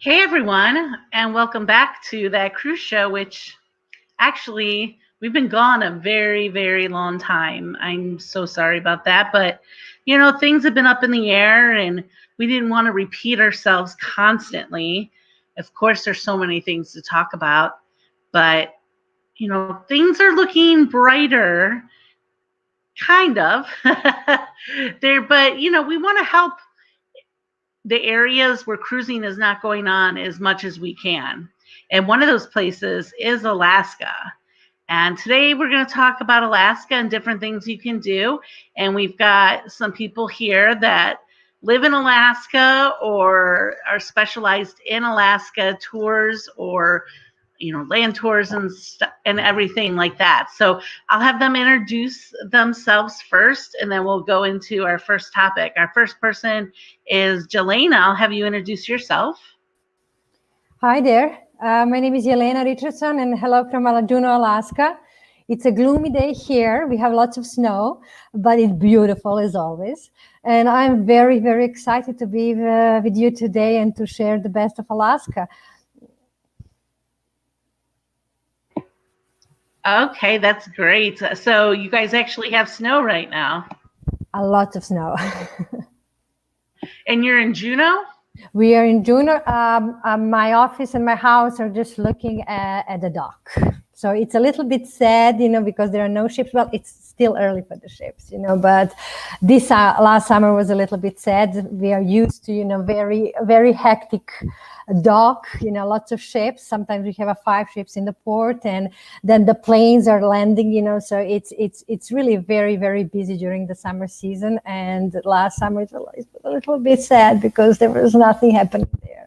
Hey everyone, and welcome back to that cruise show, which actually we've been gone a very, very long time. I'm so sorry about that, but things have been up in the air and we didn't want to repeat ourselves constantly. Of course, there's so many things to talk about, but things are looking brighter, kind of. There, but we want to help the areas where cruising is not going on as much as we can. And one of those places is Alaska. And today we're going to talk about Alaska and different things you can do. And we've got some people here that live in Alaska or are specialized in Alaska tours or land tours and everything like that. So I'll have them introduce themselves first, and then we'll go into our first topic. Our first person is Jelena. I'll have you introduce yourself. Hi there. My name is Elena Richardson, and hello from Juneau, Alaska. It's a gloomy day here. We have lots of snow, but it's beautiful as always. And I'm very, very excited to be with you today and to share the best of Alaska. Okay, that's great. So you guys actually have snow right now. A lot of snow. And you're in Juneau? We are in Juneau. My office and my house are just looking at the dock. So it's a little bit sad, because there are no ships. Well, it's still early for the ships, but this last summer was a little bit sad. We are used to, very, very hectic dock, lots of ships. Sometimes we have 5 ships in the port, and then the planes are landing, so it's really very, very busy during the summer season. And last summer it was a little bit sad because there was nothing happening there.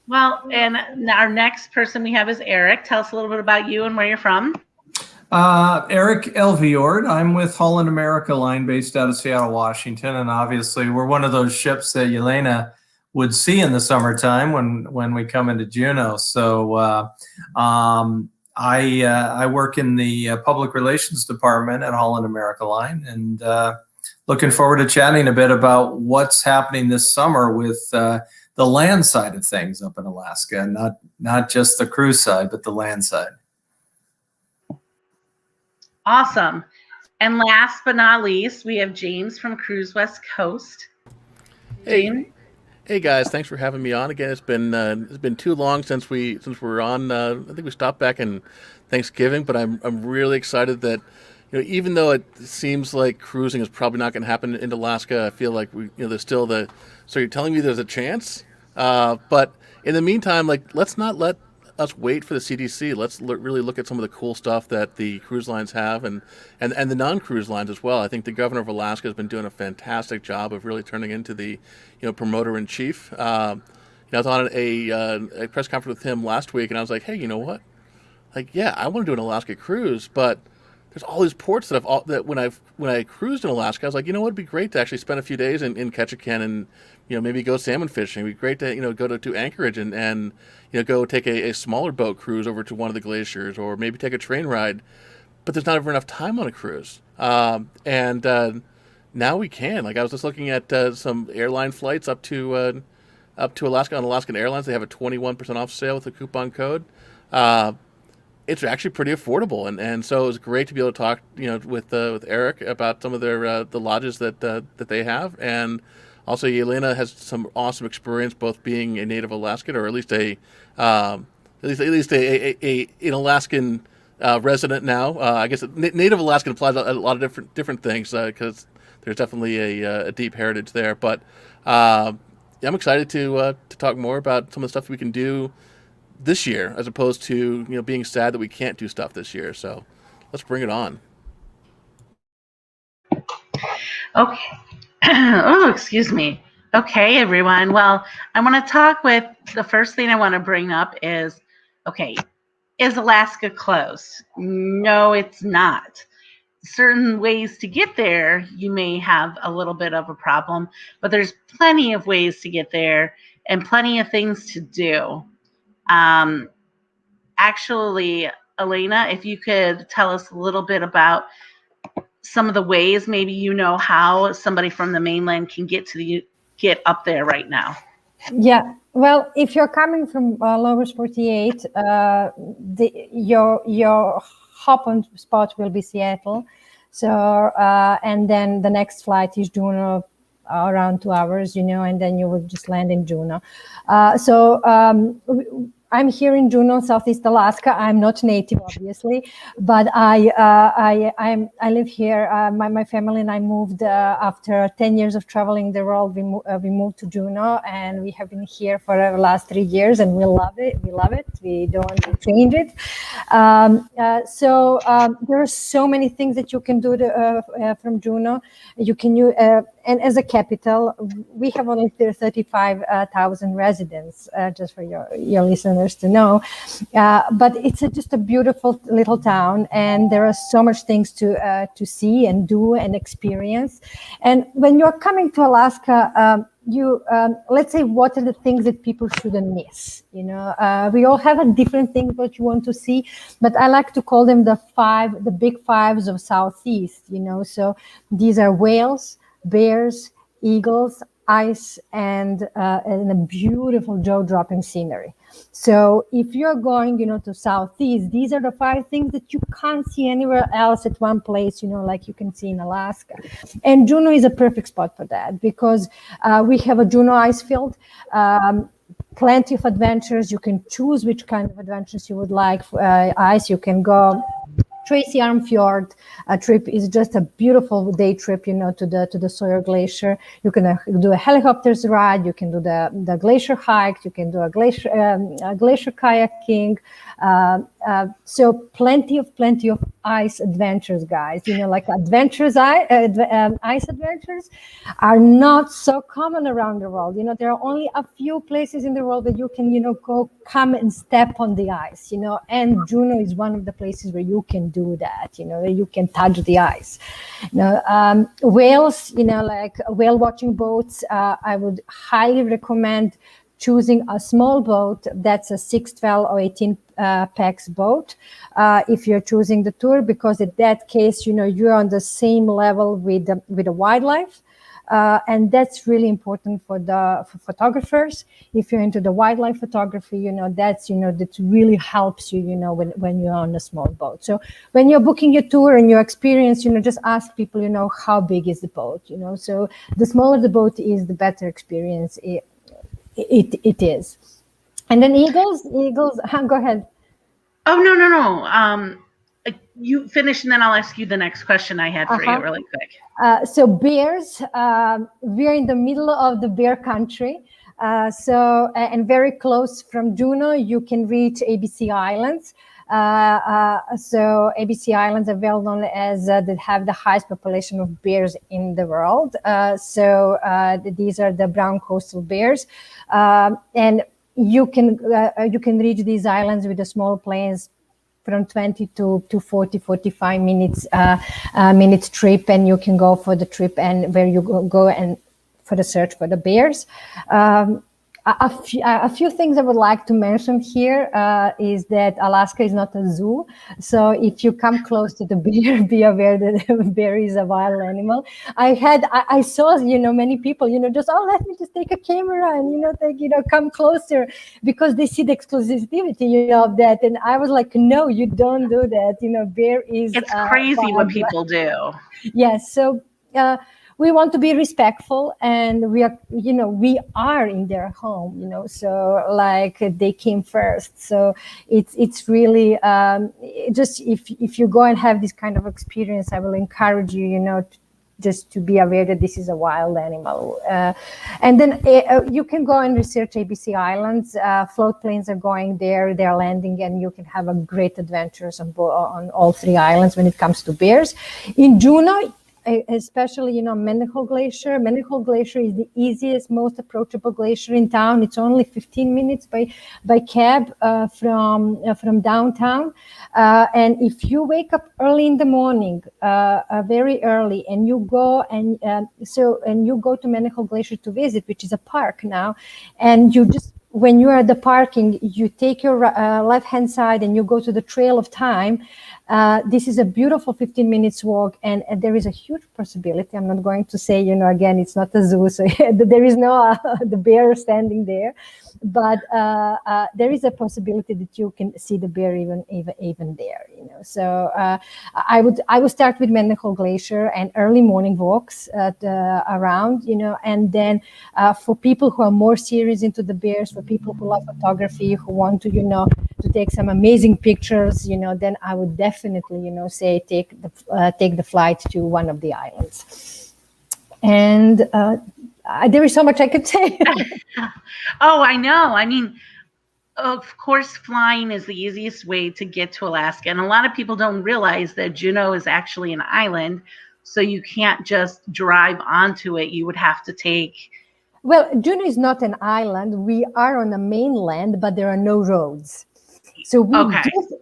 Well, and our next person we have is Eric. Tell us a little bit about you and where you're from. Eric Elviord. I'm with Holland America Line based out of Seattle, Washington. And obviously we're one of those ships that Elena would see in the summertime when we come into Juneau. So I work in the public relations department at Holland America Line, and looking forward to chatting a bit about what's happening this summer with the land side of things up in Alaska, not just the cruise side, but the land side. Awesome. And last but not least, we have James from Cruise West Coast. James? Hey guys, thanks for having me on again. It's been too long since we're on. I think we stopped back in Thanksgiving, but I'm really excited that even though it seems like cruising is probably not going to happen in Alaska, I feel like there's still So you're telling me there's a chance, but in the meantime, let's not let us wait for the CDC. Let's really look at some of the cool stuff that the cruise lines have and the non-cruise lines as well. I think the governor of Alaska has been doing a fantastic job of really turning into the promoter in chief. I was on a press conference with him last week, and I was like, hey, you know what? I want to do an Alaska cruise, but there's all these ports that when I cruised in Alaska, I was like, it'd be great to actually spend a few days in Ketchikan and maybe go salmon fishing. It'd be great to go to Anchorage and go take a smaller boat cruise over to one of the glaciers, or maybe take a train ride. But there's not ever enough time on a cruise, and now we can. I was just looking at some airline flights up to Alaska on Alaskan Airlines. They have a 21% off sale with a coupon code. It's actually pretty affordable, and so it was great to be able to talk, with Eric about some of their the lodges that they have, and also Elena has some awesome experience both being a native Alaskan, or at least an Alaskan resident now. I guess native Alaskan applies a lot of different things because there's definitely a deep heritage there. But I'm excited to talk more about some of the stuff we can do this year, as opposed to being sad that we can't do stuff this year. So let's bring it on. Okay. Oh, excuse me. Okay, everyone. Well, I want to talk with the first thing I want to bring up is, is Alaska closed? No, it's not. Certain ways to get there, you may have a little bit of a problem, but there's plenty of ways to get there and plenty of things to do. Actually, Elena, if you could tell us a little bit about some of the ways, maybe how somebody from the mainland can get up there right now. Yeah. Well, if you're coming from lower 48, your hop on spot will be Seattle. So and then the next flight is Juneau, around 2 hours, and then you will just land in Juneau. I'm here in Juneau, Southeast Alaska. I'm not native, obviously, but I live here. My family and I moved after 10 years of traveling the world. We moved to Juneau, and we have been here for the last 3 years, and we love it. We love it. We don't want to change it. There are so many things that you can do from Juneau. You can use. And as a capital, we have only 35,000 residents, just for your listeners to know. But it's just a beautiful little town, and there are so much things to see and do and experience. And when you're coming to Alaska, let's say, what are the things that people shouldn't miss? We all have a different thing what you want to see, but I like to call them the big fives of Southeast. So these are whales, bears, eagles, ice, and a beautiful jaw-dropping scenery. So if you're going, to Southeast, these are the 5 things that you can't see anywhere else at one place, like you can see in Alaska. And Juneau is a perfect spot for that, because we have a Juneau ice field. Plenty of adventures. You can choose which kind of adventures you would like. Ice, you can go Tracy Arm Fjord trip is just a beautiful day trip, to the Sawyer Glacier. You can do a helicopters ride. You can do the glacier hike. You can do a glacier kayaking. So plenty of ice adventures, guys. Like ice adventures are not so common around the world. There are only a few places in the world that you can, come and step on the ice. And Juneau is one of the places where you can do that. Where you can touch the ice. Whales. Like whale watching boats. I would highly recommend choosing a small boat that's a 6, 12, or 18 pax boat if you're choosing the tour, because in that case, you're on the same level with the wildlife. And that's really important for photographers. If you're into the wildlife photography, that really helps you, when you're on a small boat. So when you're booking your tour and your experience, just ask people, how big is the boat, so the smaller the boat is, the better experience it is. And then eagles, go ahead. Oh, no. You finish, and then I'll ask you the next question I had for you really quick. So bears, we're in the middle of the bear country. And very close from Juneau, you can reach ABC Islands. So ABC Islands are well known as that have the highest population of bears in the world. These are the brown coastal bears, and you can reach these islands with the small planes from 20 to 40, 45 minutes trip, and you can go for the trip and where you go and for the search for the bears. A few things I would like to mention here is that Alaska is not a zoo. So if you come close to the bear, be aware that the bear is a wild animal. I saw, many people, just, let me just take a camera and, come closer, because they see the exclusivity, of that. And I was like, no, you don't do that. Bear is... It's crazy what people do. Yes. So... we want to be respectful, and we are in their home, so like they came first. So it's really just if you go and have this kind of experience, I will encourage you, just to be aware that this is a wild animal. And then you can go and research ABC Islands. Float planes are going there, they're landing, and you can have a great adventures on all 3 islands when it comes to bears. In Juneau, especially, Mendenhall Glacier. Mendenhall Glacier is the easiest, most approachable glacier in town. It's only 15 minutes by cab from downtown. And if you wake up early in the morning, very early, and you go and you go to Mendenhall Glacier to visit, which is a park now, and you just when you are at the parking, you take your left-hand side and you go to the Trail of Time. This is a beautiful 15 minutes walk, and there is a huge possibility. I'm not going to say, again, it's not a zoo, so there is no the bear standing there, but there is a possibility that you can see the bear even there. So I would start with Mendenhall Glacier and early morning walks around, and then for people who are more serious into the bears, for people who love photography, who want to, to take some amazing pictures, then I would definitely, say take the flight to one of the islands. And there is so much I could say. Oh, I know. I mean, of course, flying is the easiest way to get to Alaska. And a lot of people don't realize that Juneau is actually an island. So you can't just drive onto it. You would have to take... Well, Juneau is not an island. We are on the mainland, but there are no roads. So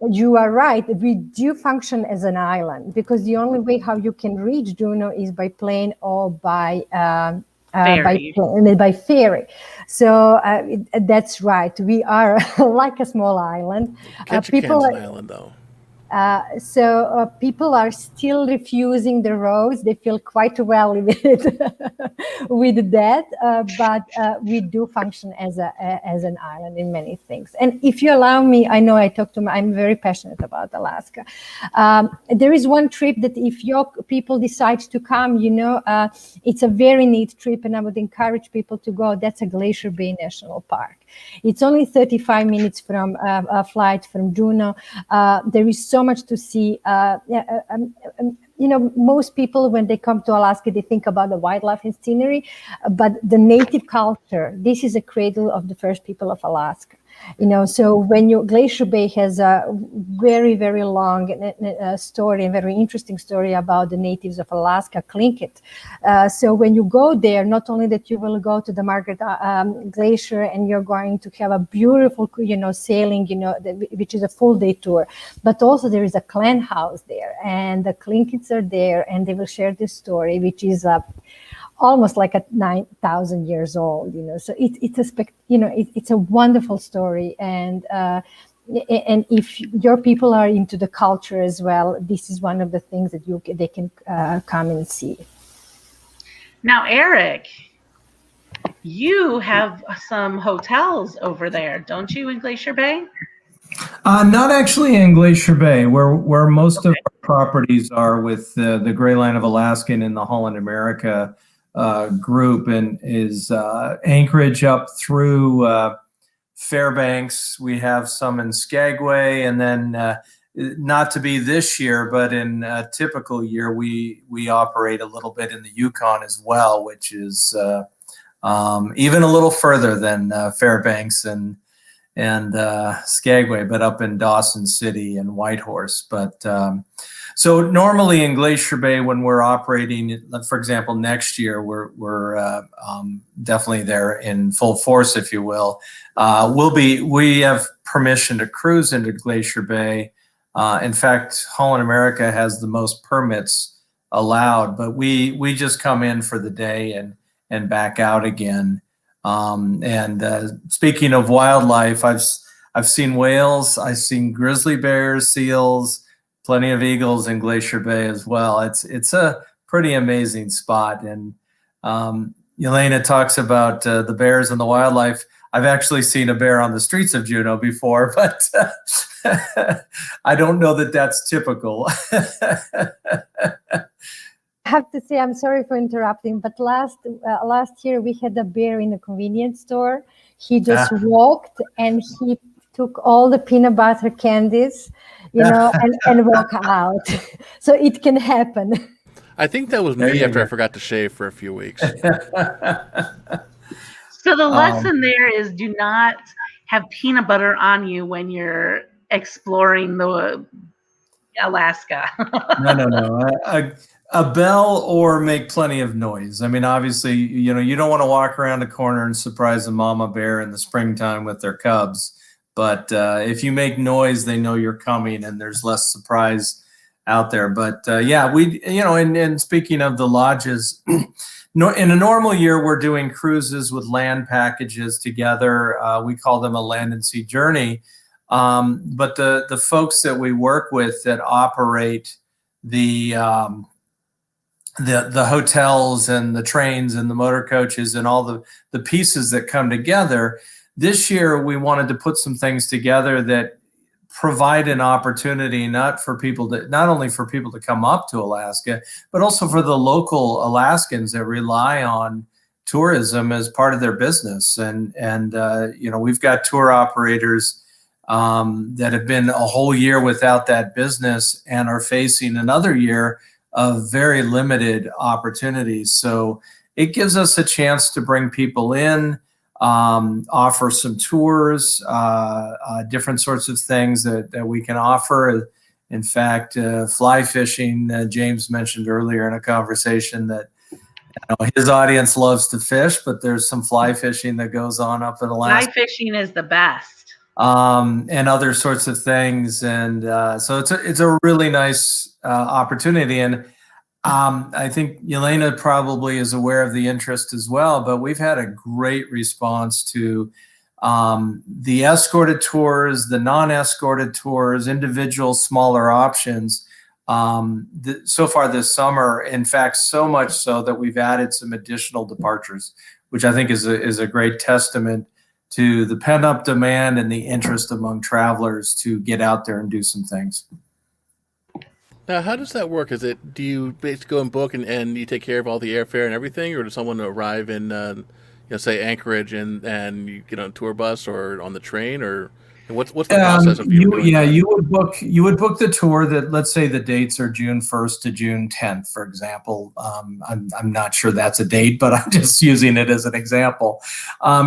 you are right. We do function as an island because the only way how you can reach Juneau is by plane or by ferry. So that's right. We are like a small island. Ketchikan's an island, though. So people are still refusing the roads. They feel quite well with that, but we do function as an island in many things. And if you allow me, I know I'm very passionate about Alaska. There is one trip that if your people decide to come, it's a very neat trip, and I would encourage people to go. That's a Glacier Bay National Park. It's only 35 minutes from a flight from Juneau. There is so much to see. Most people, when they come to Alaska, they think about the wildlife and scenery, but the native culture, this is a cradle of the first people of Alaska. So when Glacier Bay has a very, very long story, a very interesting story about the natives of Alaska, Tlingit. So when you go there, not only that you will go to the Margaret Glacier and you're going to have a beautiful, sailing, which is a full day tour, but also there is a clan house there, and the Tlingits are there, and they will share this story, which is almost like 9,000 years old, So it's a wonderful story, and if your people are into the culture as well, this is one of the things that they can come and see. Now, Eric, you have some hotels over there, don't you, in Glacier Bay? Not actually in Glacier Bay, where most of our properties are with the Gray Line of Alaska and in the Holland America group, and is Anchorage up through Fairbanks. We have some in Skagway, and then not to be this year, but in a typical year, we operate a little bit in the Yukon as well, which is even a little further than Fairbanks and Skagway, but up in Dawson City and Whitehorse. But so normally in Glacier Bay, when we're operating, for example, next year, we're definitely there in full force, if you will. We have permission to cruise into Glacier Bay. In fact, Holland America has the most permits allowed, but we just come in for the day and back out again. Speaking of wildlife, I've seen whales, I've seen grizzly bears, seals, plenty of eagles in Glacier Bay as well. It's a pretty amazing spot. And Elena talks about the bears and the wildlife. I've actually seen a bear on the streets of Juneau before, but I don't know that that's typical. I have to say, I'm sorry for interrupting, but last year we had a bear in a convenience store. He just walked and he took all the peanut butter candies, and walked out. So it can happen. I think that was me after I forgot to shave for a few weeks. So the lesson there is do not have peanut butter on you when you're exploring the Alaska. No. A bell or make plenty of noise. I mean, obviously, you don't want to walk around the corner and surprise a mama bear in the springtime with their cubs. But if you make noise, they know you're coming, and there's less surprise out there. But and speaking of the lodges, in a normal year, we're doing cruises with land packages together. We call them a land and sea journey. But the folks that we work with that operate the hotels and the trains and the motor coaches and all the pieces that come together, this year we wanted to put some things together that provide an opportunity not only for people to come up to Alaska, but also for the local Alaskans that rely on tourism as part of their business. And we've got tour operators that have been a whole year without that business and are facing another year of very limited opportunities. So it gives us a chance to bring people in, offer some tours, different sorts of things that we can offer. In fact, fly fishing, James mentioned earlier in a conversation that his audience loves to fish, but there's some fly fishing that goes on up in Alaska. Fly fishing is the best. And other sorts of things. And so it's a really nice opportunity. And I think Elena probably is aware of the interest as well, but we've had a great response to the escorted tours, the non-escorted tours, individual smaller options so far this summer. In fact, so much so that we've added some additional departures, which I think is a great testament to the pent-up demand and the interest among travelers to get out there and do some things. Now, how does that work? Do you basically go and book and you take care of all the airfare and everything, or does someone arrive in, say Anchorage and you get on a tour bus or on the train, or what's the process of you? You would book the tour that, let's say the dates are June 1st to June 10th, for example. I'm not sure that's a date, but I'm just using it as an example.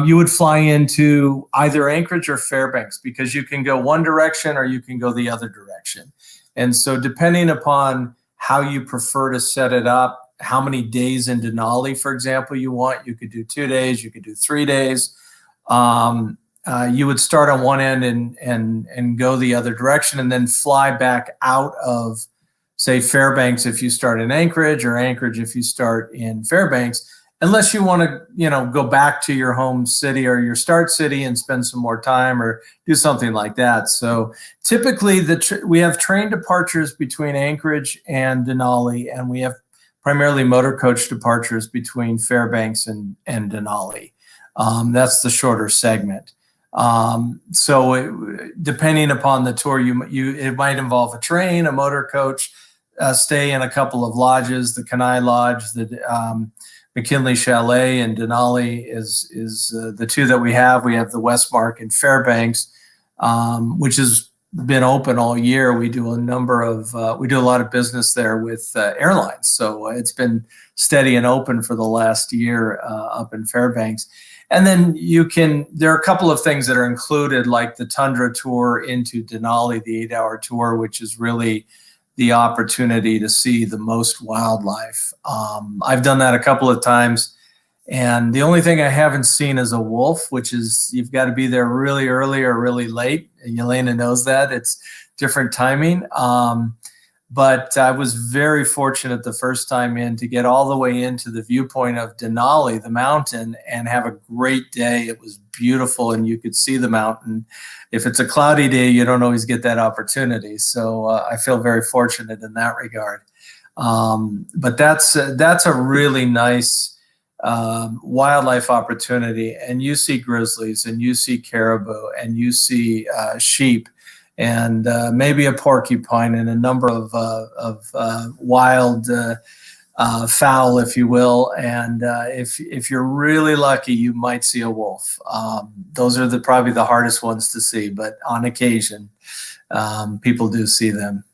You would fly into either Anchorage or Fairbanks because you can go one direction or you can go the other direction. And so depending upon how you prefer to set it up, how many days in Denali, for example, you want, you could do 2 days, you could do 3 days. You would start on one end and go the other direction and then fly back out of, say, Fairbanks if you start in Anchorage, or Anchorage if you start in Fairbanks, unless you want to, go back to your home city or your start city and spend some more time or do something like that. So typically we have train departures between Anchorage and Denali, and we have primarily motor coach departures between Fairbanks and Denali. That's the shorter segment. So depending upon the tour, it might involve a train, a motor coach, stay in a couple of lodges, the Kenai Lodge, the McKinley Chalet and Denali is the two that we have. We have the Westmark in Fairbanks, which has been open all year. We do a lot of business there with airlines. So it's been steady and open for the last year up in Fairbanks. And then there are a couple of things that are included, like the Tundra tour into Denali, the 8-hour tour, which is really the opportunity to see the most wildlife. I've done that a couple of times, and the only thing I haven't seen is a wolf, which is, you've got to be there really early or really late. And Elena knows that. It's different timing. But I was very fortunate the first time in to get all the way into the viewpoint of Denali, the mountain, and have a great day. It was beautiful, and you could see the mountain. If it's a cloudy day, you don't always get that opportunity. So I feel very fortunate in that regard. But that's a really nice wildlife opportunity. And you see grizzlies, and you see caribou, and you see sheep, and maybe a porcupine, and a number of wild fowl, if you will. And if you're really lucky, you might see a wolf. Those are probably the hardest ones to see, but on occasion, people do see them.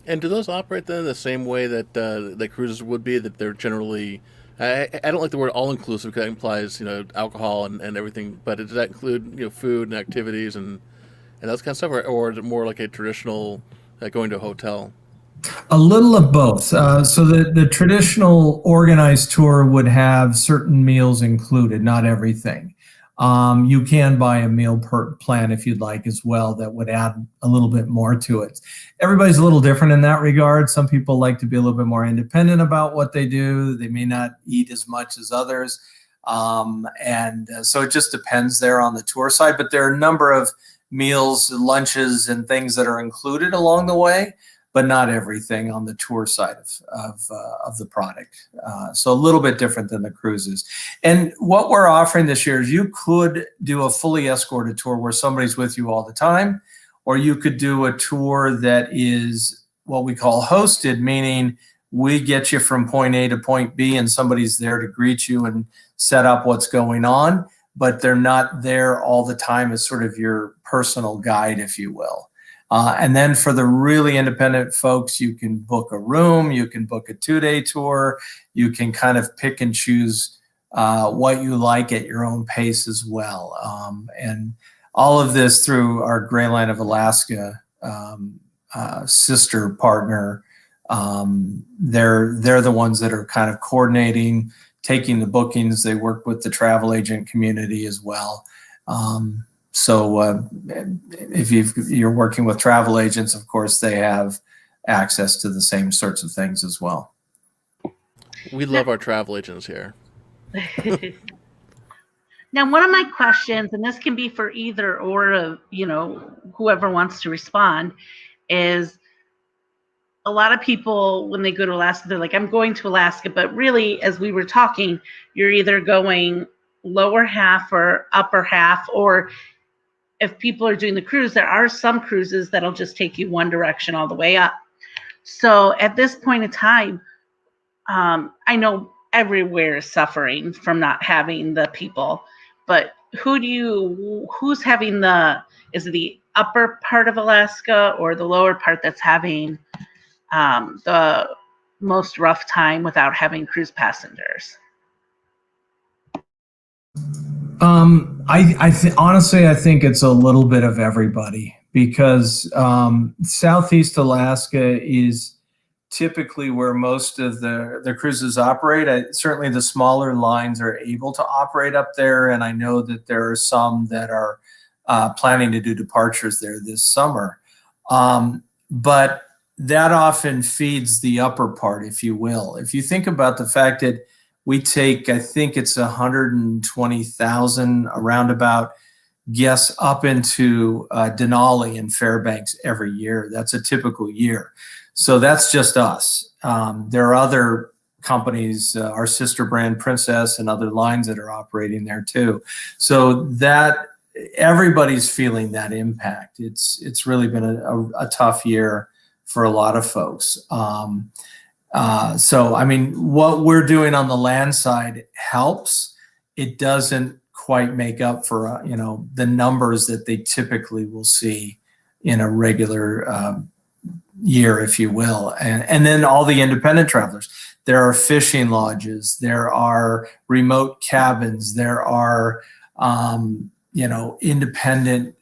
And do those operate then the same way that the cruises would be? That they're generally, I don't like the word all-inclusive because it implies alcohol and everything, but does that include food and activities and those kind of stuff, or is it more like a traditional going to a hotel? A little of both. So the traditional organized tour would have certain meals included, not everything. You can buy a meal plan if you'd like as well. That would add a little bit more to it. Everybody's a little different in that regard. Some people like to be a little bit more independent about what they do. They may not eat as much as others. So it just depends there on the tour side. But there are a number of meals, lunches, and things that are included along the way, but not everything on the tour side of the product. So a little bit different than the cruises. And what we're offering this year is you could do a fully escorted tour where somebody's with you all the time, or you could do a tour that is what we call hosted, meaning we get you from point A to point B and somebody's there to greet you and set up what's going on, but they're not there all the time as sort of your personal guide, if you will. And then for the really independent folks, you can book a room, you can book a 2-day tour, you can kind of pick and choose what you like at your own pace as well. And all of this through our Gray Line of Alaska sister partner. They're the ones that are kind of coordinating, taking the bookings. They work with the travel agent community as well. So if you're working with travel agents, of course, they have access to the same sorts of things as well. We love our travel agents here. Now, one of my questions, and this can be for either or of, whoever wants to respond, is a lot of people, when they go to Alaska, they're like, I'm going to Alaska. But really, as we were talking, you're either going lower half or upper half, or if people are doing the cruise, there are some cruises that'll just take you one direction all the way up. So at this point in time, I know everywhere is suffering from not having the people, but who's having is it the upper part of Alaska or the lower part that's having the most rough time without having cruise passengers? Honestly, I think it's a little bit of everybody, because Southeast Alaska is typically where most of the cruises operate. Certainly the smaller lines are able to operate up there, and I know that there are some that are planning to do departures there this summer. But that often feeds the upper part, if you will. If you think about the fact that we take, I think it's 120,000 roundabout guests up into Denali and Fairbanks every year. That's a typical year. So that's just us. There are other companies, our sister brand Princess and other lines that are operating there too. So that everybody's feeling that impact. It's really been a tough year for a lot of folks. So, I mean, what we're doing on the land side helps. It doesn't quite make up for, the numbers that they typically will see in a regular year, if you will. And then all the independent travelers. There are fishing lodges. There are remote cabins. There are, independent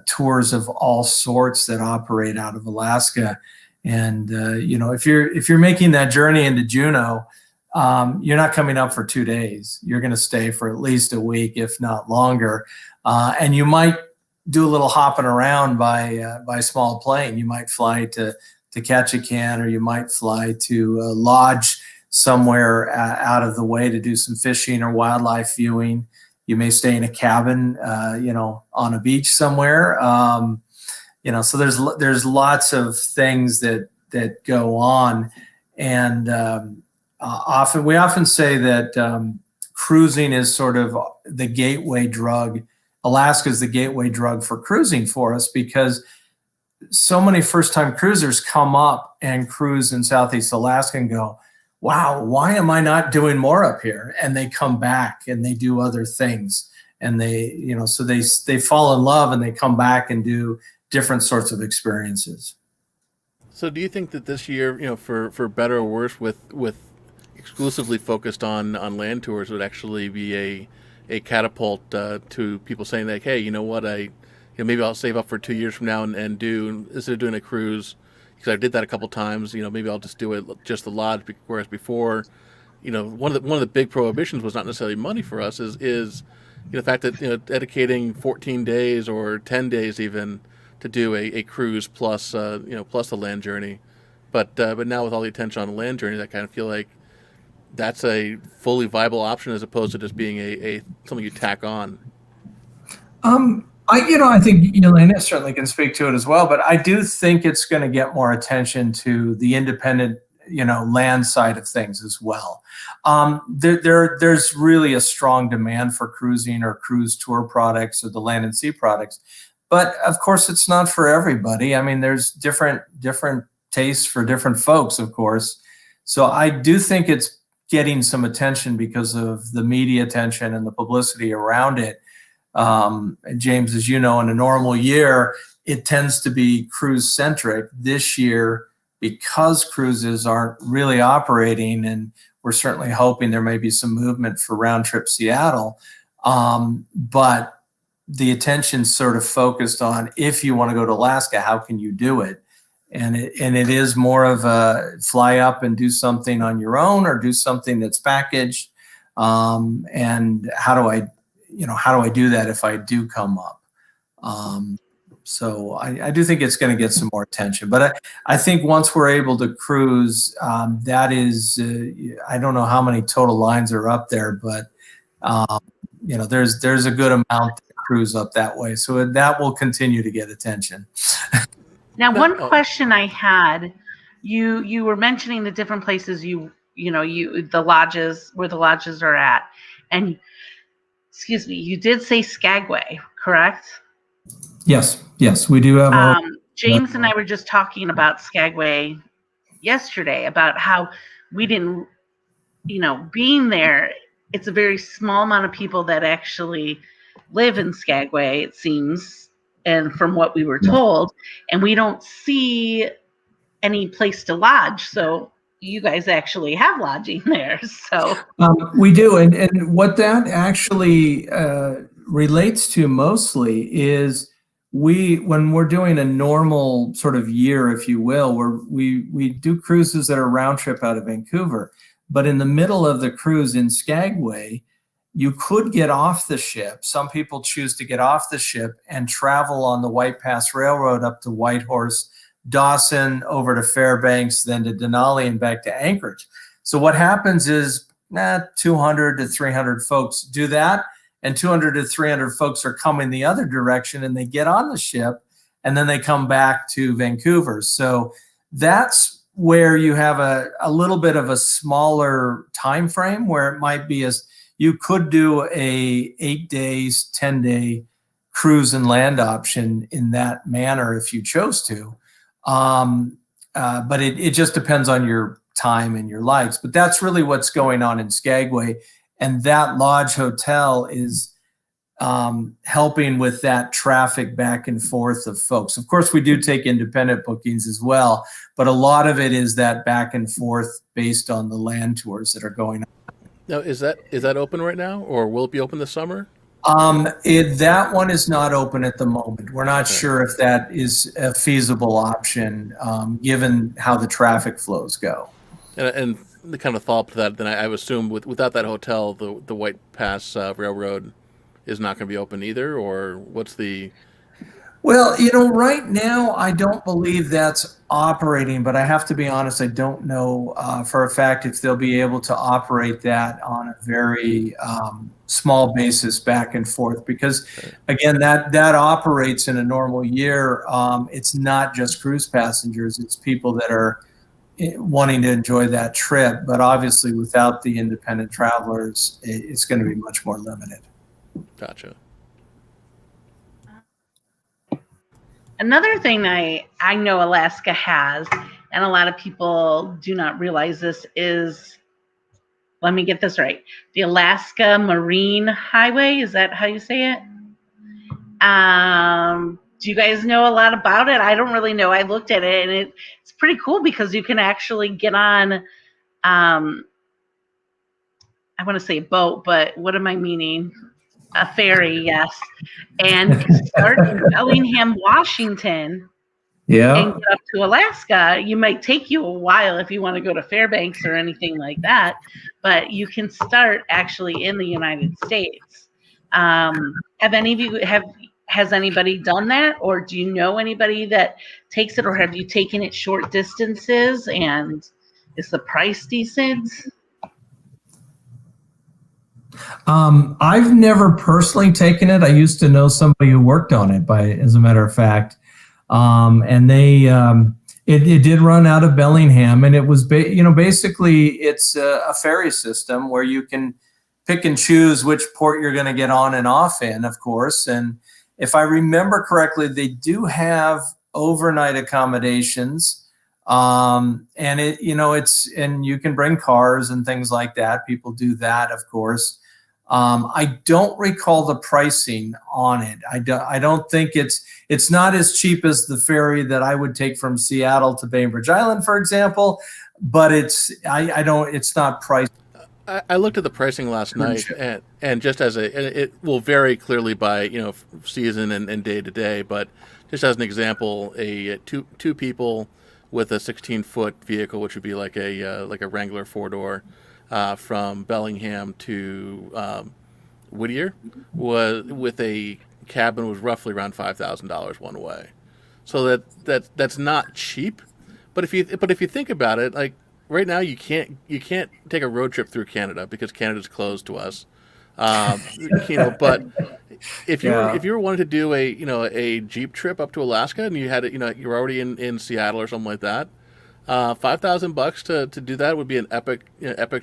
tours of all sorts that operate out of Alaska. And if you're making that journey into Juneau, you're not coming up for 2 days. You're going to stay for at least a week, if not longer. And you might do a little hopping around by small plane. You might fly to Ketchikan, or you might fly to a lodge somewhere out of the way to do some fishing or wildlife viewing. You may stay in a cabin, on a beach somewhere. So there's lots of things that go on, and we often say that cruising is sort of the gateway drug. Alaska is the gateway drug for cruising for us, because so many first-time cruisers come up and cruise in Southeast Alaska and go, wow, why am I not doing more up here? And they come back and they do other things, and so they fall in love and they come back and do different sorts of experiences. So do you think that this year, for better or worse, with exclusively focused on land tours, would actually be a catapult to people saying like, hey, you know what, maybe I'll save up for 2 years from now and do, instead of doing a cruise, because I did that a couple times, maybe I'll just do it just the lodge. Whereas before, one of the big prohibitions was not necessarily money for us, is the fact that dedicating 14 days or 10 days even to do a cruise plus plus the land journey, but now with all the attention on the land journey, I kind of feel like that's a fully viable option as opposed to just being a something you tack on. I think Elena certainly can speak to it as well, but I do think it's going to get more attention to the independent, land side of things as well. There's really a strong demand for cruising or cruise tour products or the land and sea products, but of course it's not for everybody. I mean, there's different tastes for different folks, of course. So I do think it's getting some attention because of the media attention and the publicity around it. James, as you know, in a normal year, it tends to be cruise centric. This year, because cruises aren't really operating, and we're certainly hoping there may be some movement for round trip Seattle, but the attention's sort of focused on, if you want to go to Alaska, how can you do it? And it is more of a fly up and do something on your own, or do something that's packaged. And how do I do that if I do come up? So I do think it's going to get some more attention. But I think once we're able to cruise, that is, I don't know how many total lines are up there, but there's a good amount to cruise up that way. So that will continue to get attention. Now, one question I had, you were mentioning the different places the lodges, where the lodges are at, and excuse me, you did say Skagway, correct? Yes, we do have. James and I were just talking about Skagway yesterday, about how we didn't, being there, it's a very small amount of people that actually live in Skagway, it seems. And from what we were told, and we don't see any place to lodge. So you guys actually have lodging there. So we do. And what that actually relates to mostly is when we're doing a normal sort of year, if you will, we do cruises that are round trip out of Vancouver. But in the middle of the cruise in Skagway, you could get off the ship. Some people choose to get off the ship and travel on the White Pass Railroad up to Whitehorse, Dawson, over to Fairbanks, then to Denali and back to Anchorage. So what happens is 200 to 300 folks do that, and 200 to 300 folks are coming the other direction, and they get on the ship, and then they come back to Vancouver. So that's where you have a little bit of a smaller time frame, where it might be as you could do a 8 days, 10-day cruise and land option in that manner if you chose to. But it just depends on your time and your likes. But that's really what's going on in Skagway. And that lodge hotel is helping with that traffic back and forth of folks. Of course, we do take independent bookings as well, but a lot of it is that back and forth based on the land tours that are going on. Now, is that open right now, or will it be open this summer? That one is not open at the moment. We're not sure if that is a feasible option, given how the traffic flows go. And the kind of follow-up to that, then I would assume without that hotel, the White Pass Railroad is not going to be open either, or what's the... Well, right now, I don't believe that's operating, but I have to be honest, I don't know for a fact if they'll be able to operate that on a very small basis back and forth, because, again, that operates in a normal year. It's not just cruise passengers, it's people that are wanting to enjoy that trip, but obviously without the independent travelers, it's going to be much more limited. Gotcha. Another thing I know Alaska has, and a lot of people do not realize this, is, let me get this right, the Alaska Marine Highway. Is that how you say it? Do you guys know a lot about it? I don't really know. I looked at it, and it's pretty cool because you can actually get on, I want to say boat, but what am I meaning? A ferry, yes, and start in Bellingham, Washington, and get up to Alaska. You might take you a while if you want to go to Fairbanks or anything like that, but you can start actually in the United States. Have any of you has anybody done that, or do you know anybody that takes it, or have you taken it short distances, and is the price decent? I've never personally taken it. I used to know somebody who worked on it, as a matter of fact, and it did run out of Bellingham, and it was basically it's a ferry system where you can pick and choose which port you're going to get on and off in, of course. And if I remember correctly, they do have overnight accommodations. And and you can bring cars and things like that. People do that, of course. I don't recall the pricing on it. I don't think it's not as cheap as the ferry that I would take from Seattle to Bainbridge Island, for example, but it's not priced. I looked at the pricing last night, and just it will vary clearly by season and day to day, but just as an example, two people with a 16-foot vehicle, which would be like a Wrangler 4-door, from Bellingham to Whittier, was with a cabin was roughly around $5,000 one way. So that's not cheap, but if you think about it, like right now you can't take a road trip through Canada because Canada's closed to us. But if you were wanting to do a Jeep trip up to Alaska and you had you're already in Seattle or something like that, $5,000 to do that would be an epic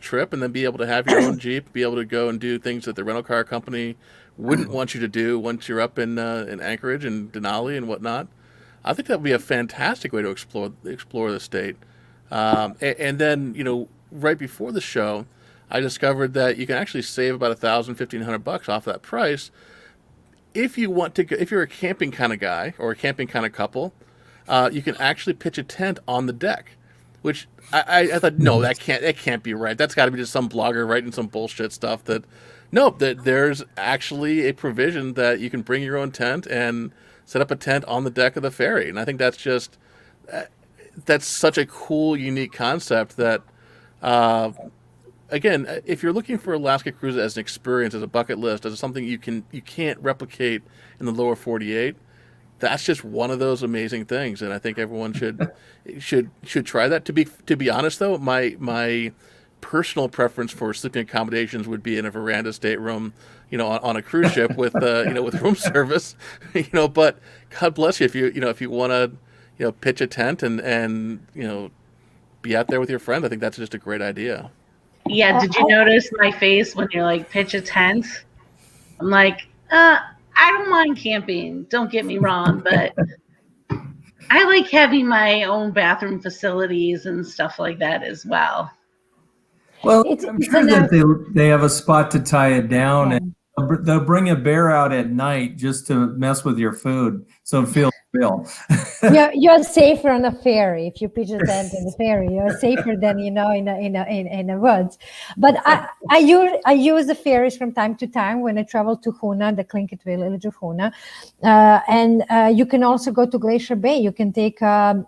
trip, and then be able to have your own Jeep, be able to go and do things that the rental car company wouldn't want you to do once you're up in Anchorage and Denali and whatnot. I think that would be a fantastic way to explore the state. And then right before the show, I discovered that you can actually save about $1,500 off that price if you want to go, if you're a camping kind of guy or a camping kind of couple. You can actually pitch a tent on the deck, which I thought, no, that can't be right. That's got to be just some blogger writing some bullshit stuff. That there's actually a provision that you can bring your own tent and set up a tent on the deck of the ferry. And I think that's such a cool, unique concept that, again, if you're looking for Alaska cruises as an experience, as a bucket list, as something you can't replicate in the lower 48, that's just one of those amazing things, and I think everyone should try that. To be honest, though, my personal preference for sleeping accommodations would be in a veranda stateroom, on a cruise ship with with room service, But God bless you if you want to pitch a tent and be out there with your friend. I think that's just a great idea. Yeah. Did you notice my face when you're like pitch a tent? I'm like, I don't mind camping, don't get me wrong, but I like having my own bathroom facilities and stuff like that as well. Well, I'm sure that they have a spot to tie it down, and they'll bring a bear out at night just to mess with your food, so it feels real. You're safer on a ferry if you pitch a tent in the ferry. You're safer than in the woods. But I use the ferries from time to time when I travel to Hoonah, the Tlingit village of Hoonah, and you can also go to Glacier Bay. You can take a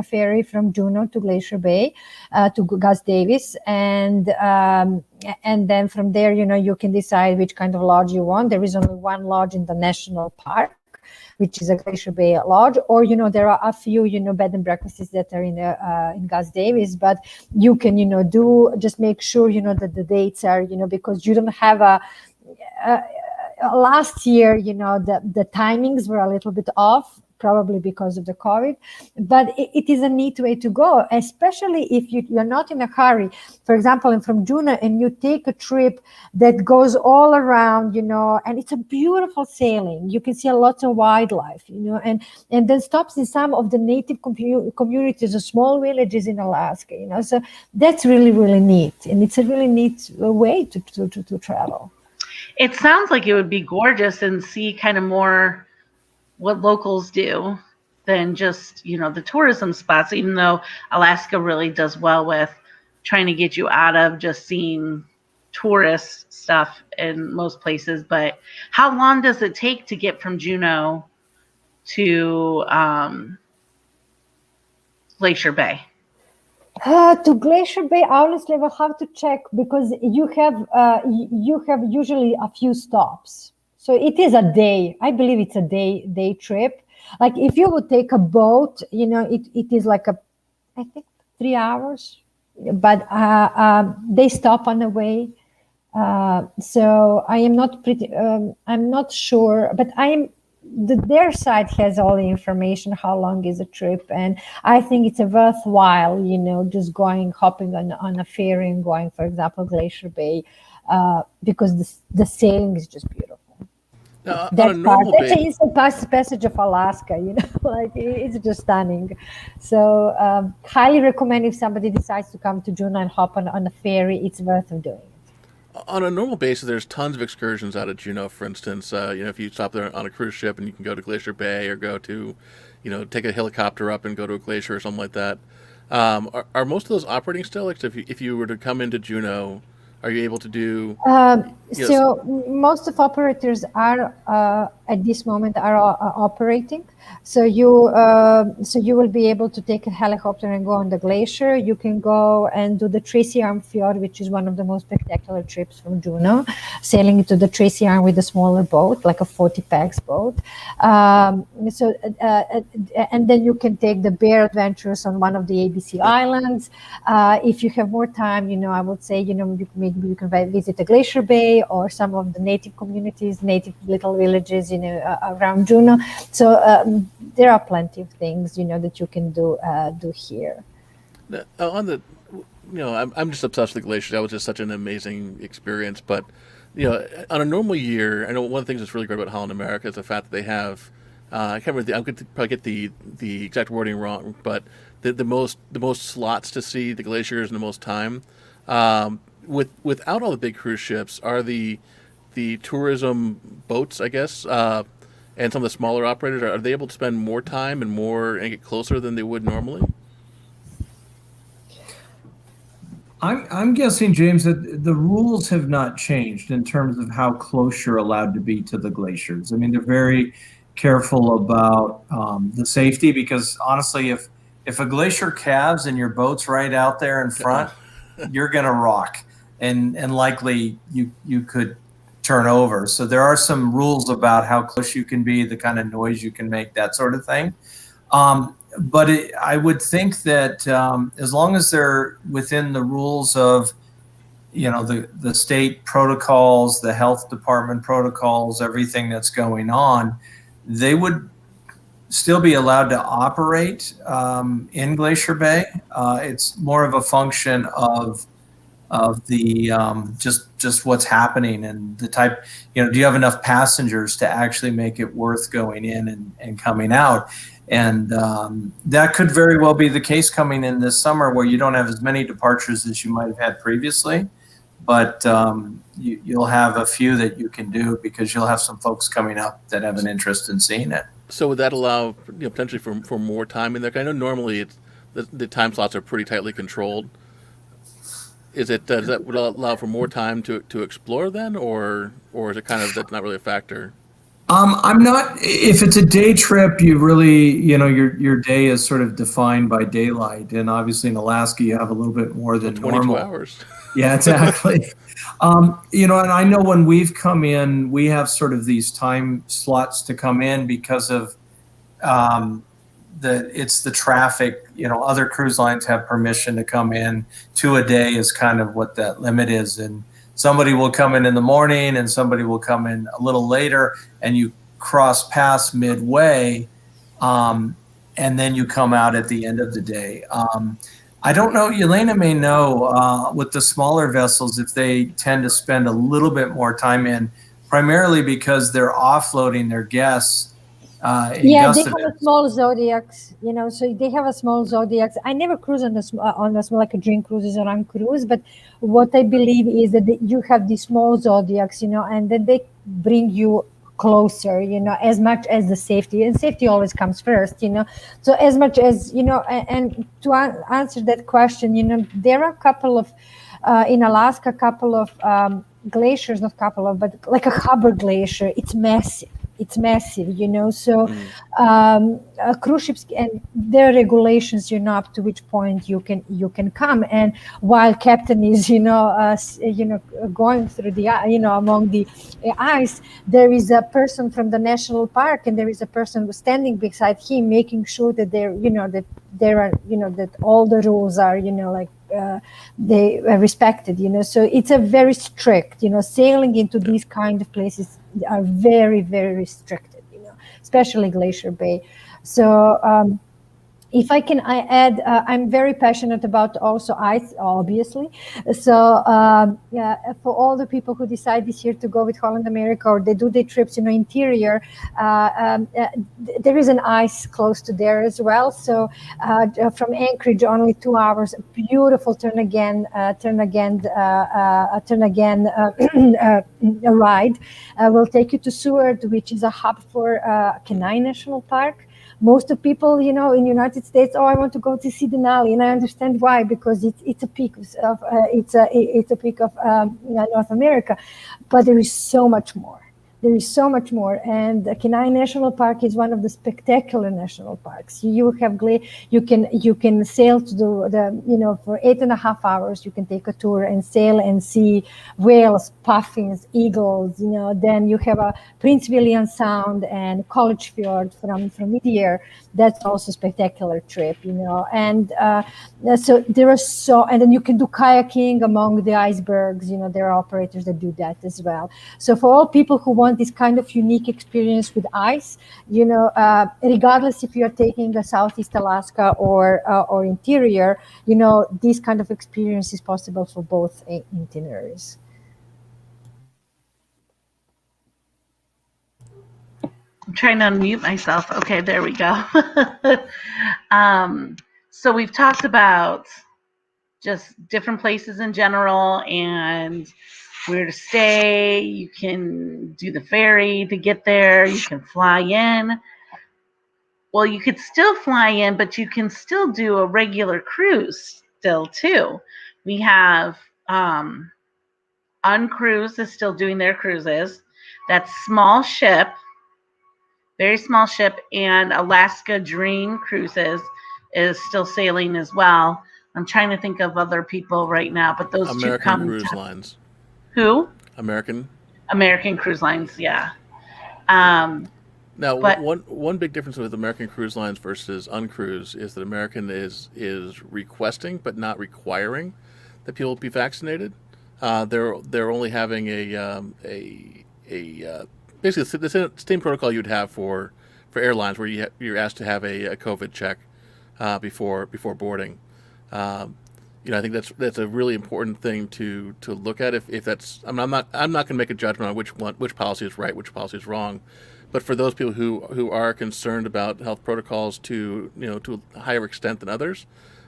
ferry from Juneau to Glacier Bay to Gus Davis, and then from there, you can decide which kind of lodge you want. There is only one lodge in the national park, which is a Glacier Bay Lodge, or there are a few bed and breakfasts that are in Gus Davis, but you can just make sure that the dates are because you don't have last year the timings were a little bit off, probably because of the COVID, but it is a neat way to go, especially if you're not in a hurry. For example, and from Juneau, and you take a trip that goes all around, and it's a beautiful sailing. You can see a lot of wildlife, and then stops in some of the native communities, the small villages in Alaska, so that's really, really neat. And it's a really neat way to travel. It sounds like it would be gorgeous and see kind of more what locals do than just, the tourism spots, even though Alaska really does well with trying to get you out of just seeing tourist stuff in most places. But how long does it take to get from Juneau to Glacier Bay? To Glacier Bay, honestly, I will have to check because you have usually a few stops. So it is a day. I believe it's a day trip. Like if you would take a boat, it is like I think 3 hours, but they stop on the way. So I am not I'm not sure, but their site has all the information, how long is a trip, and I think it's a worthwhile, just hopping on a ferry and going, for example, Glacier Bay, because the sailing is just beautiful. Now, on a That part, normal that's day, the instant passage of Alaska, like it's just stunning. So highly recommend if somebody decides to come to Juneau and hop on a ferry, it's worth doing. on a normal basis, there's tons of excursions out of Juneau. For instance, if you stop there on a cruise ship and you can go to Glacier Bay or go to, take a helicopter up and go to a glacier or something like that. Are most of those operating still? Like, so if you were to come into Juneau, are you able to do? Yes. So most of operators are at this moment are operating. So you will be able to take a helicopter and go on the glacier. You can go and do the Tracy Arm Fjord, which is one of the most spectacular trips from Juneau, sailing into the Tracy Arm with a smaller boat, like a 40 pax boat. And then you can take the Bear Adventures on one of the ABC islands. If you have more time, I would say, maybe you can visit the Glacier Bay or some of the native communities, native little villages, around Juneau. So there are plenty of things, that you can do here. On the, I'm just obsessed with the glaciers. That was just such an amazing experience. But, on a normal year, I know one of the things that's really great about Holland America is the fact that they have, I can't remember, I'm going to probably get the exact wording wrong, but the most slots to see the glaciers in the most time. Without all the big cruise ships, are the tourism boats, I guess, and some of the smaller operators, are they able to spend more time and get closer than they would normally? I'm guessing, James, that the rules have not changed in terms of how close you're allowed to be to the glaciers. I mean, they're very careful about the safety because honestly, if a glacier calves and your boat's right out there in front, you're gonna rock, and likely you could turn over. So there are some rules about how close you can be, the kind of noise you can make, that sort of thing. But I would think that as long as they're within the rules of, the state protocols, the health department protocols, everything that's going on, they would still be allowed to operate in Glacier Bay. It's more of a function of the just what's happening and the type. Do you have enough passengers to actually make it worth going in and coming out? And that could very well be the case coming in this summer, where you don't have as many departures as you might have had previously, but you'll have a few that you can do because you'll have some folks coming up that have an interest in seeing it. So would that allow potentially for more time in there? I know normally the time slots are pretty tightly controlled. Does that would allow for more time to explore then, or is it kind of that's not really a factor? I'm not. If it's a day trip, you really, your day is sort of defined by daylight, and obviously in Alaska you have a little bit more than 22 normal. hours. Yeah, exactly. And I know when we've come in, we have sort of these time slots to come in because of it's the traffic. Other cruise lines have permission to come in 2 a day is kind of what that limit is, and somebody will come in the morning and somebody will come in a little later, and you cross paths midway, and then you come out at the end of the day. I don't know, Elena may know, with the smaller vessels, if they tend to spend a little bit more time in, primarily because they're offloading their guests. They have a small Zodiacs, so they have a small Zodiacs. I never cruise on the small, like a dream cruises or on cruise, but what I believe is that you have these small Zodiacs, and then they bring you closer, as much as the safety, and safety always comes first, so as much as, and to answer that question, there are a couple of, in Alaska, a couple of glaciers, not couple of, but like a Hubbard Glacier, it's massive. it's massive, so cruise ships, and there are regulations, up to which point you can come. And while captain is, going through the, among the ice, there is a person from the national park, and there is a person who's standing beside him, making sure that that there are, that all the rules are, they are respected, so it's a very strict, sailing into these kind of places are very, very restricted, especially Glacier Bay. So if I can add, I'm very passionate about also ice, obviously. So yeah, for all the people who decide this year to go with Holland America, or they do their trips, interior, there is an ice close to there as well. So from Anchorage, only 2 hours, beautiful turn again a ride will take you to Seward, which is a hub for Kenai National Park. Most of people, in the United States, I want to go to see Denali, and I understand why, because it's a peak of it's a peak of North America, but there is so much more. There is so much more, and Kenai National Park is one of the spectacular national parks. You can sail to the for 8.5 hours. You can take a tour and sail and see whales, puffins, eagles. Then you have a Prince William Sound and College Fjord from midair. That's also a spectacular trip. And so there are and then you can do kayaking among the icebergs. There are operators that do that as well. So for all people who want this kind of unique experience with ice, regardless if you're taking a Southeast Alaska or interior, this kind of experience is possible for both itineraries. I'm trying to unmute myself. Okay, there we go. So we've talked about just different places in general and where to stay. You can do the ferry to get there. You can fly in. Well, you could still fly in, but you can still do a regular cruise still too. We have Uncruise is still doing their cruises. That's small ship, very small ship, and Alaska Dream Cruises is still sailing as well. I'm trying to think of other people right now, but those American two come. Cruise Lines. Who? American Cruise Lines, yeah. Now, but one big difference with American Cruise Lines versus Uncruise is that American is requesting but not requiring that people be vaccinated. They're only having a basically the same protocol you'd have for airlines, where you're asked to have a COVID check before boarding. I think that's a really important thing to look at. If that's, I'm not going to make a judgment on which policy is right, which policy is wrong, but for those people who are concerned about health protocols to a higher extent than others,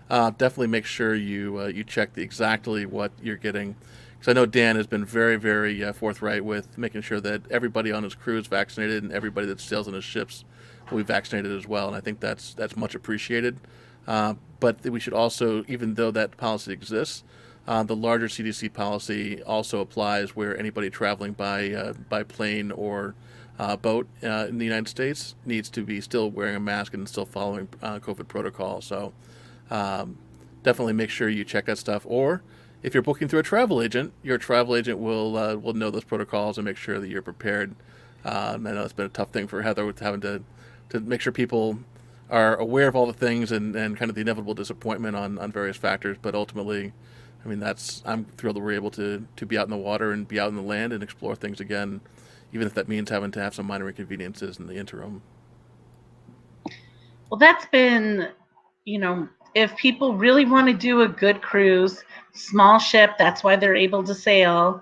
definitely make sure you check exactly what you're getting. Because I know Dan has been very, very forthright with making sure that everybody on his crew is vaccinated and everybody that sails on his ships will be vaccinated as well. And I think that's much appreciated. But we should also, even though that policy exists, the larger CDC policy also applies where anybody traveling by plane or boat in the United States needs to be still wearing a mask and still following COVID protocol. So definitely make sure you check that stuff. Or if you're booking through a travel agent, your travel agent will know those protocols and make sure that you're prepared. I know it's been a tough thing for Heather with having to make sure people are aware of all the things and kind of the inevitable disappointment on various factors. But ultimately, I mean, I'm thrilled that we're able to be out in the water and be out in the land and explore things again, even if that means having to have some minor inconveniences in the interim. Well, that's been, if people really want to do a good cruise, small ship, that's why they're able to sail.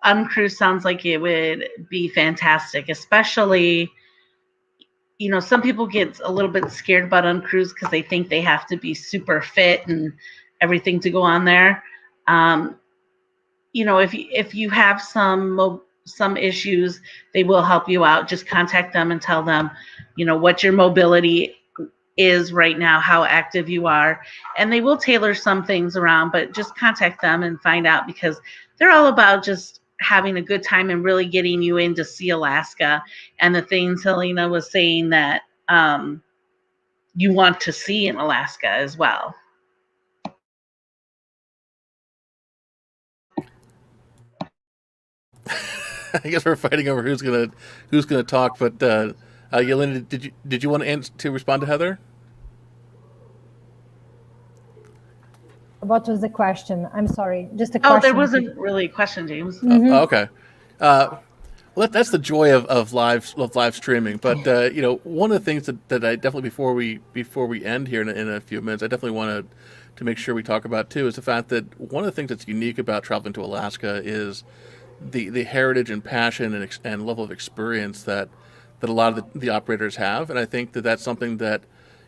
Uncruise sounds like it would be fantastic, especially, some people get a little bit scared about Uncruise because they think they have to be super fit and everything to go on there. If you have some issues, they will help you out. Just contact them and tell them, what your mobility is right now, how active you are, and they will tailor some things around, but just contact them and find out, because they're all about just having a good time and really getting you in to see Alaska and the things Helena was saying that you want to see in Alaska as well. I guess we're fighting over who's gonna talk. But Yelena, did you want to respond to Heather? What was the question? I'm sorry, just a question. Oh, there wasn't really a question, James. Okay. Well, that's the joy of live streaming. But one of the things that I definitely before we end here in a few minutes, I definitely want to make sure we talk about too is the fact that one of the things that's unique about traveling to Alaska is the heritage and passion and level of experience that a lot of the operators have, and I think that that's something that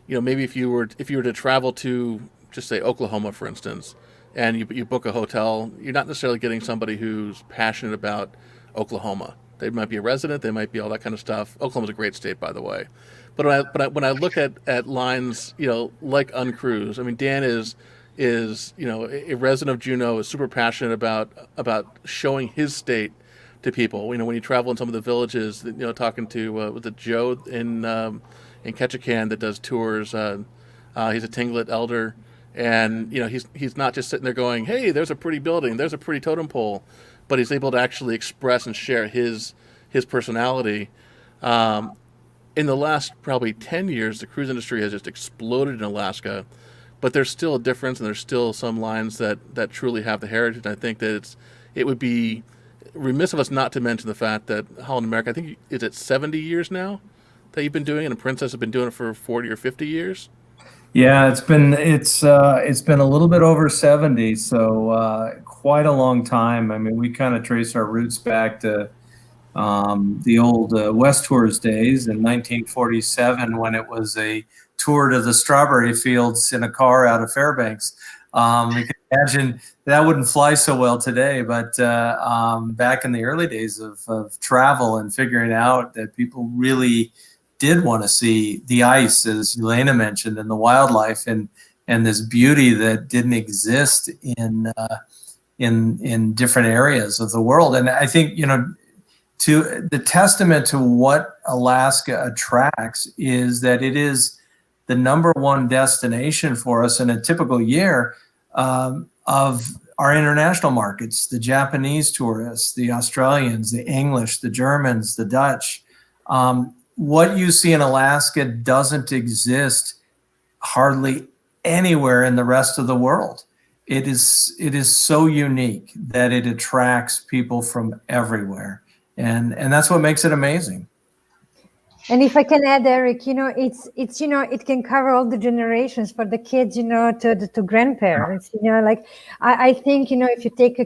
maybe if you were to travel to just say Oklahoma, for instance, and you book a hotel, you're not necessarily getting somebody who's passionate about Oklahoma. They might be a resident, they might be all that kind of stuff. Oklahoma's a great state, by the way. But when I look at lines, like Uncruise, I mean, Dan is a resident of Juneau, is super passionate about showing his state to people. When you travel in some of the villages, talking to with the Joe in Ketchikan that does tours. He's a Tlingit elder, and he's not just sitting there going, "Hey, there's a pretty building, there's a pretty totem pole," but he's able to actually express and share his personality. In the last probably 10 years, the cruise industry has just exploded in Alaska, but there's still a difference, and there's still some lines that truly have the heritage. And I think that it would be remiss of us not to mention the fact that Holland America, I think, is it 70 years now that you've been doing it, and Princess has been doing it for 40 or 50 years? Yeah, it's been a little bit over 70, so quite a long time. I mean, we kind of trace our roots back to the old West Tours days in 1947, when it was a tour to the strawberry fields in a car out of Fairbanks. You can imagine that wouldn't fly so well today, but back in the early days of travel and figuring out that people really did want to see the ice, as Elena mentioned, and the wildlife and this beauty that didn't exist in different areas of the world. And I think, to the testament to what Alaska attracts is that it is the #1 destination for us in a typical year of our international markets, the Japanese tourists, the Australians, the English, the Germans, the Dutch. What you see in Alaska doesn't exist hardly anywhere in the rest of the world. It is so unique that it attracts people from everywhere. And that's what makes it amazing. And if I can add, Eric, it's it can cover all the generations, for the kids, to grandparents. I think if you take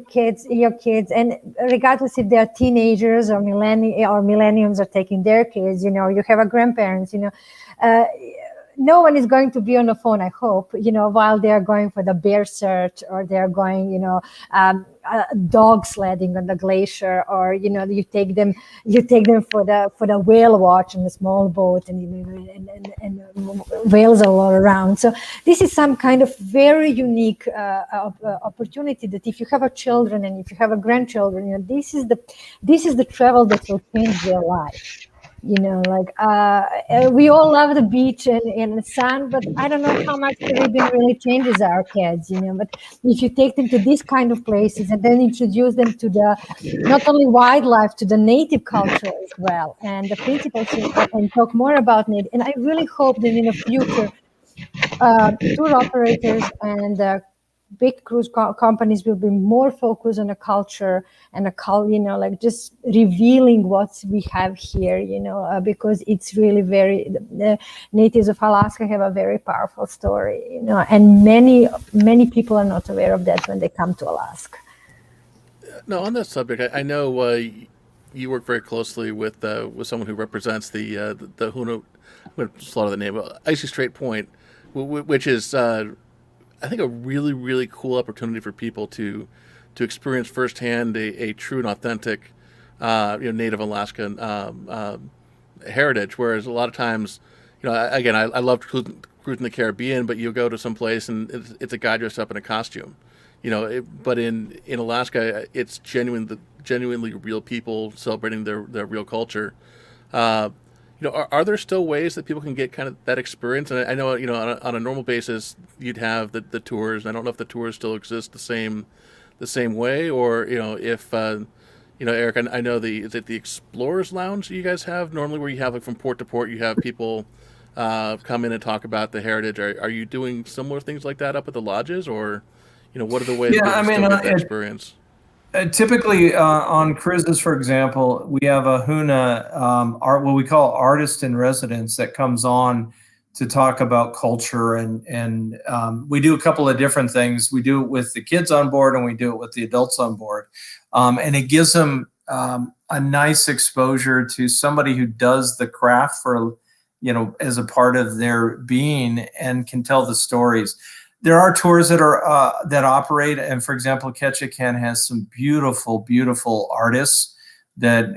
your kids, and regardless if they're teenagers or millenniums are taking their kids, you have a grandparents. No one is going to be on the phone, I hope, while they are going for the bear search, or they're going, dog sledding on the glacier, or you take them for the whale watch in the small boat, and whales are all around. So this is some kind of very unique opportunity that if you have a children and if you have a grandchildren, this is the travel that will change their life. We all love the beach and the sun, but I don't know how much Caribbean really changes our kids, But if you take them to these kind of places and then introduce them to the not only wildlife, to the native culture as well, and the principles, and talk more about native. And I really hope that in the future, tour operators and big cruise companies will be more focused on the culture and just revealing what we have here, because it's really the natives of Alaska have a very powerful story, and many people are not aware of that when they come to Alaska. No, on that subject, I know you work very closely with someone who represents the Huna, I'm going to slaughter the name, Icy Strait Point, which is I think a really, really cool opportunity for people to experience firsthand a true and authentic, Native Alaskan heritage. Whereas a lot of times, again, I love cruising the Caribbean, but you go to some place and it's a guy dressed up in a costume, but in Alaska, it's genuinely real people celebrating their real culture. Are there still ways that people can get kind of that experience? And I know, on a normal basis, you'd have the tours. And I don't know if the tours still exist the same way, or if Eric, I know is it the Explorers Lounge you guys have normally, where you have, like, from port to port, you have people come in and talk about the heritage. Are you doing similar things like that up at the lodges, or what are the ways Yeah, that I you mean, still get that experience? typically on cruises, for example, we have a Huna, what we call artist in residence, that comes on to talk about culture, and we do a couple of different things. We do it with the kids on board, and we do it with the adults on board, and it gives them a nice exposure to somebody who does the craft for, as a part of their being, and can tell the stories. There are tours that are that operate, and for example, Ketchikan has some beautiful artists that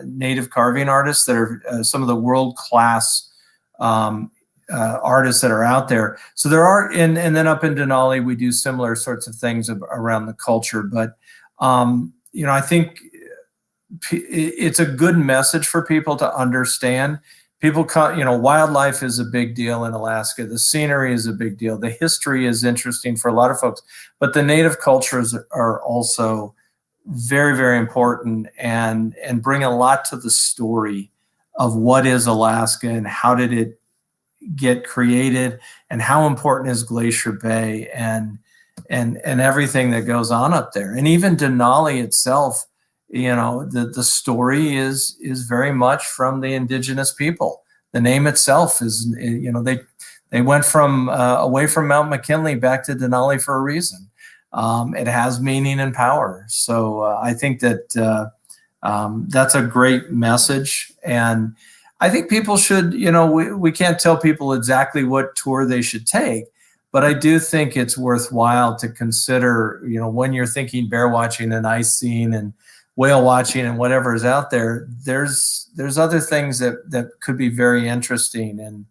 native carving artists that are some of the world-class artists that are out there. So there are, and then up in Denali, we do similar sorts of things around the culture. But I think it's a good message for people to understand. People, wildlife is a big deal in Alaska. The scenery is a big deal. The history is interesting for a lot of folks, but the native cultures are also very, very important, and bring a lot to the story of what is Alaska and how did it get created, and how important is Glacier Bay, and everything that goes on up there. And even Denali itself, the story is very much from the indigenous people. The name itself is, they went from away from Mount McKinley back to Denali for a reason. It has meaning and power. So I think that that's a great message. And I think people should, we can't tell people exactly what tour they should take, but I do think it's worthwhile to consider, when you're thinking bear watching and ice seeing and whale watching and whatever is out there, there's other things that could be very interesting. And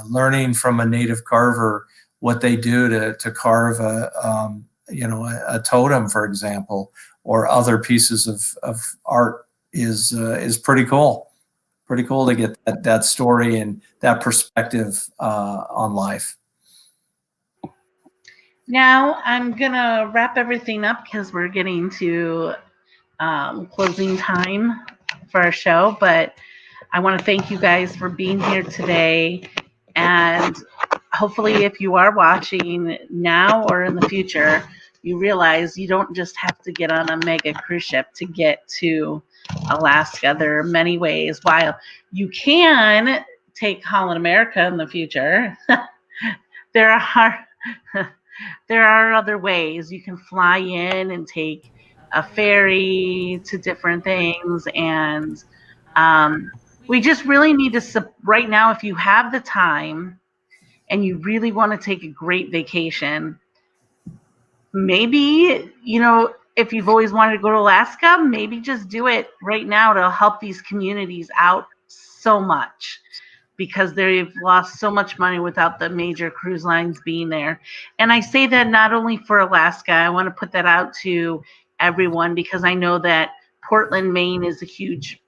learning from a native carver what they do to carve a totem, for example, or other pieces of art is pretty cool. Pretty cool to get that story and that perspective on life. Now I'm gonna wrap everything up because we're getting to closing time for our show. But I want to thank you guys for being here today, and hopefully, if you are watching now or in the future, you realize you don't just have to get on a mega cruise ship to get to Alaska. There are many ways. While you can take Holland America in the future, there are other ways. You can fly in and take a ferry to different things, and we just really need to, right now, if you have the time and you really want to take a great vacation, maybe, if you've always wanted to go to Alaska, maybe just do it right now to help these communities out so much, because they've lost so much money without the major cruise lines being there. And I say that not only for Alaska, I want to put that out to everyone, because I know that Portland, Maine is a huge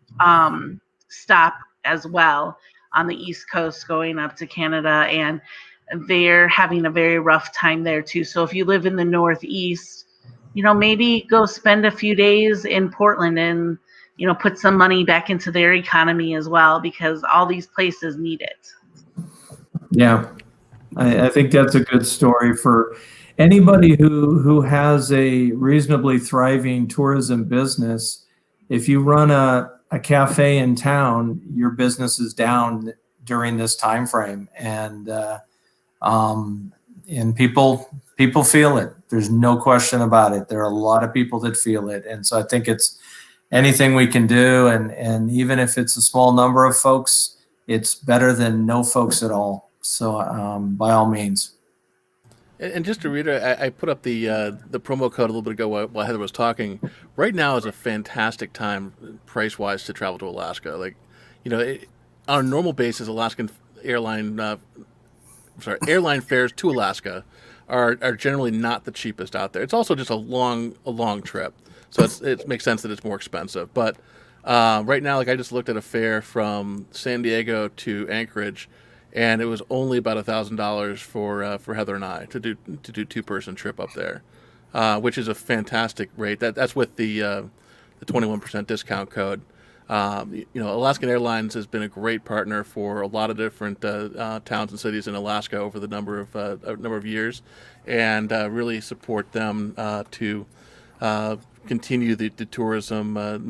stop as well on the East Coast going up to Canada, and they're having a very rough time there too. So if you live in the Northeast, maybe go spend a few days in Portland and, put some money back into their economy as well, because all these places need it. Yeah, I think that's a good story for anybody who has a reasonably thriving tourism business. If you run a cafe in town, your business is down during this time frame, and people feel it. There's no question about it. There are a lot of people that feel it, and so I think it's anything we can do, and even if it's a small number of folks, it's better than no folks at all. So by all means. And just to reiterate, I put up the promo code a little bit ago while Heather was talking. Right now is a fantastic time, price-wise, to travel to Alaska. Like, on a normal basis, Alaskan airline airline fares to Alaska are generally not the cheapest out there. It's also just a long trip, so it makes sense that it's more expensive. But right now, like I just looked at a fare from San Diego to Anchorage, and it was only about $1,000 for Heather and I to do 2-person trip up there, which is a fantastic rate. That's with the 21% discount code. Alaskan Airlines has been a great partner for a lot of different towns and cities in Alaska over the number of years, and really support them to continue the tourism,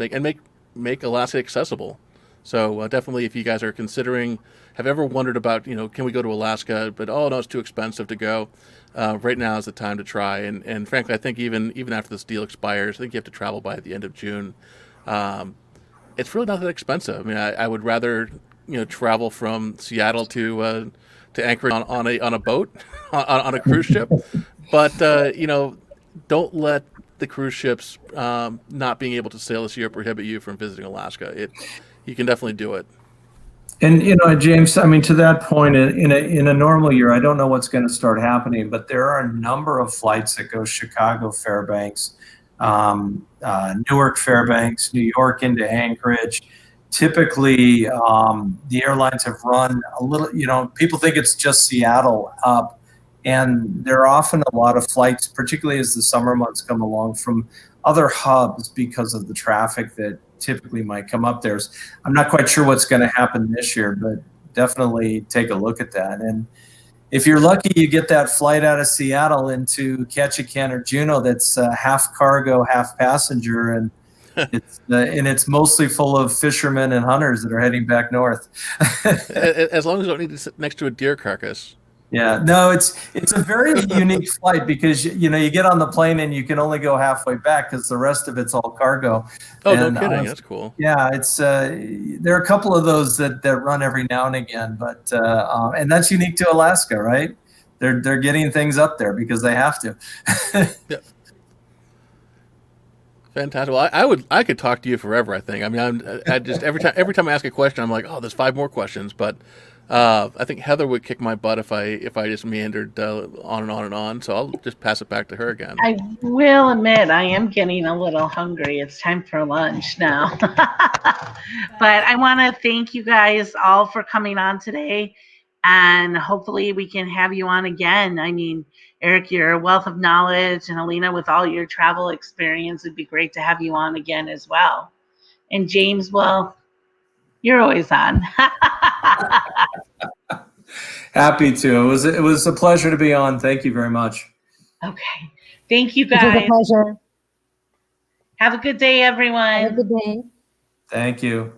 make Alaska accessible. So definitely, if you guys are considering, have ever wondered about, can we go to Alaska, but oh no, it's too expensive to go. Right now is the time to try. And frankly, I think even after this deal expires, I think you have to travel by the end of June. It's really not that expensive. I mean, I would rather travel from Seattle to Anchorage on a boat on a cruise ship, but don't let the cruise ships not being able to sail this year prohibit you from visiting Alaska. You can definitely do it. And James, I mean, to that point, in a normal year, I don't know what's going to start happening, but there are a number of flights that go Chicago Fairbanks, Newark Fairbanks, New York into Anchorage. Typically, the airlines have run a little. People think it's just Seattle up, and there are often a lot of flights, particularly as the summer months come along, from other hubs because of the traffic that typically might come up there. I'm not quite sure what's going to happen this year, but definitely take a look at that. And if you're lucky, you get that flight out of Seattle into Ketchikan or Juneau that's half cargo, half passenger, and it's mostly full of fishermen and hunters that are heading back north. As long as you don't need to sit next to a deer carcass. Yeah, no, it's a very unique flight because you get on the plane and you can only go halfway back because the rest of it's all cargo. Oh, no kidding! That's cool. Yeah, it's there are a couple of those that run every now and again, but and that's unique to Alaska, right? They're getting things up there because they have to. Yeah. Fantastic. Well, I could talk to you forever. I think. I mean, I just every time I ask a question, I'm like, oh, there's 5 more questions, but. I think Heather would kick my butt if I just meandered on and on and on. So I'll just pass it back to her again. I will admit I am getting a little hungry. It's time for lunch now. But I want to thank you guys all for coming on today, and hopefully we can have you on again. I mean, Eric, you're a wealth of knowledge, and Elena, with all your travel experience, it'd be great to have you on again as well. And James, well, you're always on. Happy to. It was a pleasure to be on. Thank you very much. Okay. Thank you, guys. It was a pleasure. Have a good day, everyone. Have a good day. Thank you.